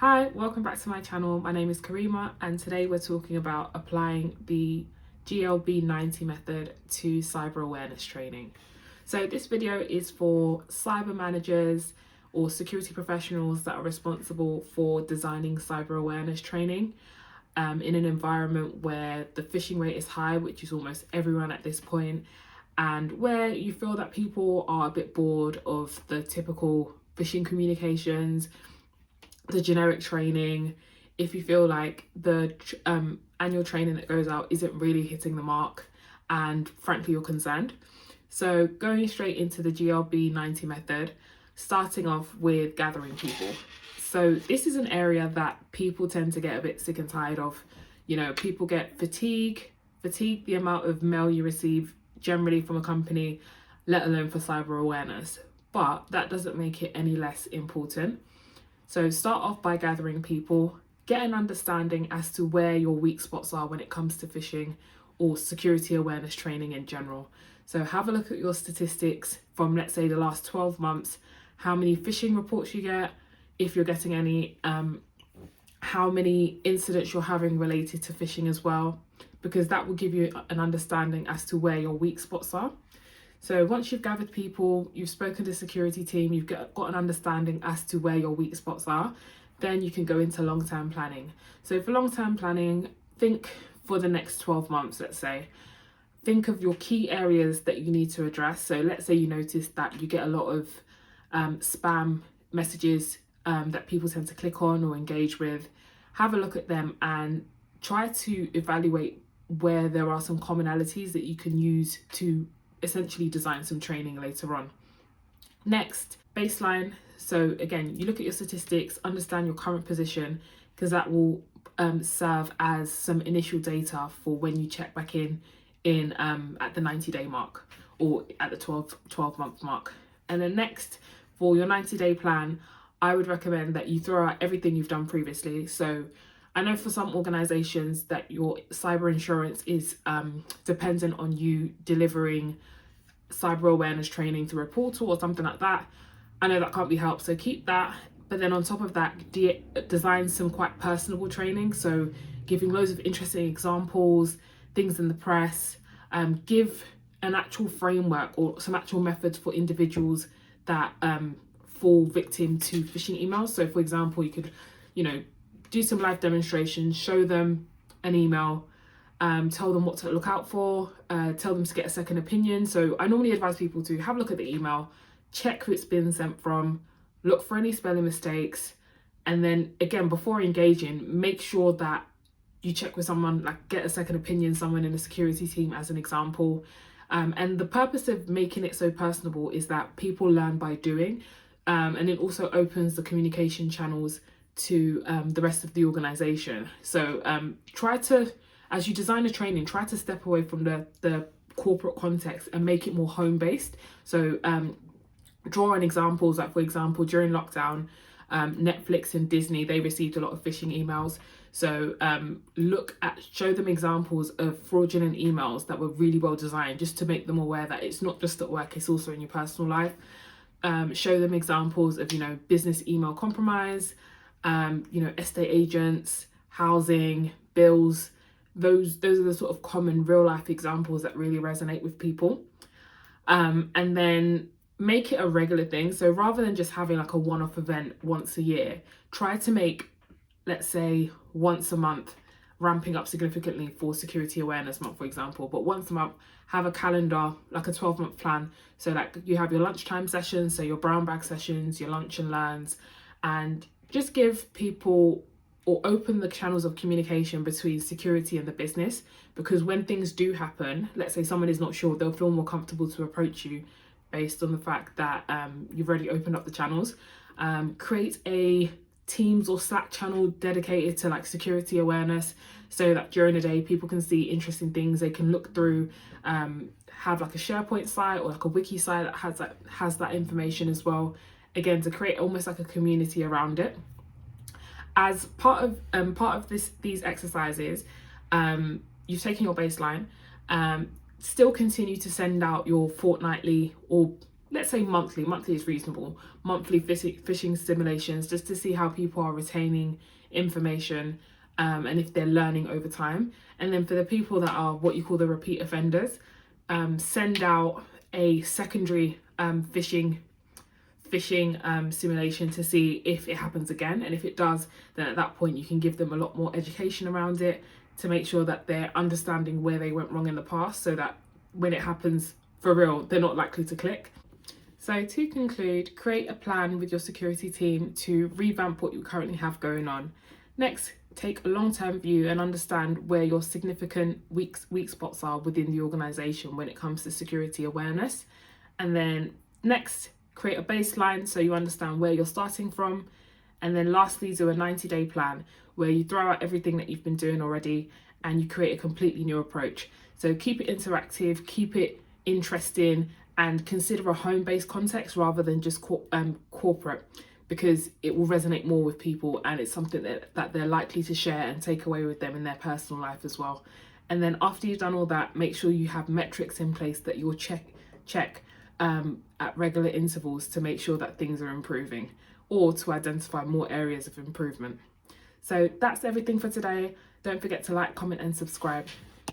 Hi, welcome back to my channel. My name is Karima and today we're talking about applying the GLB-90 method to cyber awareness training. So this video is for cyber managers or security professionals that are responsible for designing cyber awareness training in an environment where the phishing rate is high, which is almost everyone at this point, and where you feel that people are a bit bored of the typical phishing communications, the generic training. If you feel like the annual training that goes out isn't really hitting the mark and frankly you're concerned. So going straight into the GLB-90 method, starting off with gathering people. So this is an area that people tend to get a bit sick and tired of. You know, people get fatigue the amount of mail you receive generally from a company, let alone for cyber awareness. But that doesn't make it any less important. So start off by gathering people, get an understanding as to where your weak spots are when it comes to phishing or security awareness training in general. So have a look at your statistics from, let's say, the last 12 months, how many phishing reports you get, if you're getting any, how many incidents you're having related to phishing as well, because that will give you an understanding as to where your weak spots are. So once you've gathered people, you've spoken to the security team, you've got an understanding as to where your weak spots are, then you can go into long-term planning. So for long-term planning, think for the next 12 months, let's say. Think of your key areas that you need to address. So let's say you notice that you get a lot of spam messages that people tend to click on or engage with. Have a look at them and try to evaluate where there are some commonalities that you can use to essentially design some training later on. Next, baseline. So again, you look at your statistics, understand your current position, because that will serve as some initial data for when you check back in at the 90-day mark or at the 12 month mark. And then next, for your 90-day plan, I would recommend that you throw out everything you've done previously. So I know for some organizations that your cyber insurance is dependent on you delivering cyber awareness training through a portal or something like that. I know that can't be helped, so keep that. But then on top of that, design some quite personable training. So giving loads of interesting examples, things in the press, give an actual framework or some actual methods for individuals that fall victim to phishing emails. So for example, you could, do some live demonstrations, show them an email, tell them what to look out for, tell them to get a second opinion. So I normally advise people to have a look at the email, check who it's been sent from, look for any spelling mistakes, and then again, before engaging, make sure that you check with someone, like get a second opinion, someone in the security team as an example. And the purpose of making it so personable is that people learn by doing, and it also opens the communication channels to the rest of the organization. So try to, as you design a training, try to step away from the corporate context and make it more home-based. So draw on examples, like for example, during lockdown, Netflix and Disney, they received a lot of phishing emails. So show them examples of fraudulent emails that were really well designed, just to make them aware that it's not just at work, it's also in your personal life. Show them examples of, business email compromise, estate agents, housing, bills. Those are the sort of common real life examples that really resonate with people. And then make it a regular thing. So rather than just having like a one-off event once a year, try to make, let's say, once a month, ramping up significantly for Security Awareness Month, for example. But once a month, have a calendar, like a 12-month plan. So like you have your lunchtime sessions, so your brown bag sessions, your lunch and learns, and just give people or open the channels of communication between security and the business, because when things do happen, let's say someone is not sure, they'll feel more comfortable to approach you based on the fact that you've already opened up the channels. Create a Teams or Slack channel dedicated to like security awareness, so that during the day people can see interesting things they can look through. Have like a SharePoint site or like a wiki site that has that information as well, again, to create almost like a community around it. As part of these exercises, you've taken your baseline, still continue to send out your fortnightly or let's say monthly is reasonable, monthly phishing simulations, just to see how people are retaining information, and if they're learning over time. And then for the people that are what you call the repeat offenders, send out a secondary phishing simulation to see if it happens again. And if it does, then at that point you can give them a lot more education around it to make sure that they're understanding where they went wrong in the past, so that when it happens for real, they're not likely to click. So to conclude, create a plan with your security team to revamp what you currently have going on. Next, take a long-term view and understand where your significant weak spots are within the organisation when it comes to security awareness. And then next, create a baseline so you understand where you're starting from. And then lastly, do a 90-day plan where you throw out everything that you've been doing already and you create a completely new approach. So keep it interactive, keep it interesting, and consider a home-based context rather than just corporate, because it will resonate more with people and it's something that they're likely to share and take away with them in their personal life as well. And then after you've done all that, make sure you have metrics in place that you'll check at regular intervals to make sure that things are improving, or to identify more areas of improvement. So that's everything for today. Don't forget to like, comment and subscribe.